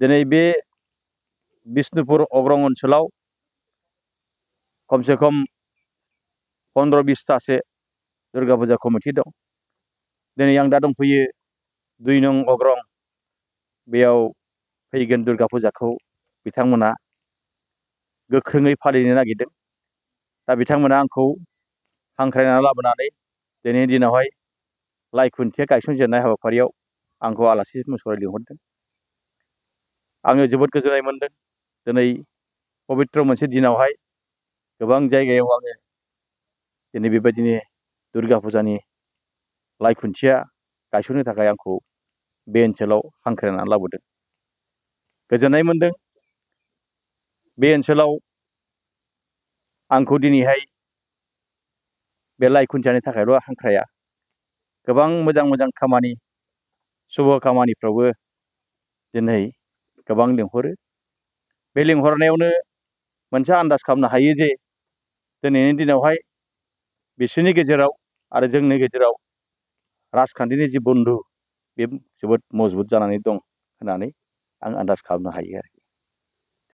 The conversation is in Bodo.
दिनै बे बिष्णुपुर अग्रं ओनसोलाव खमसे खम 15-20तासो दुर्गा फुजा कमिटि दं। दिनै आं दा दंफैयो 2 नं अग्रं, बेयाव फैगोन दुर्गा फुजाखौ बिथांमोना गोख्रोङै फालिनो नागिरदों। दा बिथांमोना आंखौ हांख्रायनानै लाबोनानै दिनैनि दिनावहाय लाइ खुन्थिया गायसनजेननाय हाबाफारियाव आंखौ आलासि महरै लिंहरदों। आङो जोबोद गोजोननाय मोनदों। दिनै पबित्र मोनसे दिनावहाय गोबां जायगायाव आङो दिनै बेबायदिनो दुर्गा फुजानि लाइ खुन्थिया गायसननो थाखाय आंखौ बे ओनसोलाव हांख्रायनानै लाबोदों। गोजोननाय मोनदों। बे ओनसोलाव आंखौ दिनैहाय बे लाइ खुन्थियानि थाखायल' हांख्राया, गोबां मोजां मोजां खामानि, शुभ खामानिफ्रावबो दिनै गोबां लिंहरो। बे लिंहरनायावनो मोनसे आन्दाज खालामनो हायो जे दिनैनि दिनावहाय बिसोरनि गेजेराव आरो जोंनि गेजेराव राजखान्थिनि जि बन्धु बे जोबोद मजबुत जानानै दं होननानै आं आन्दाज खालामनो हायो आरो।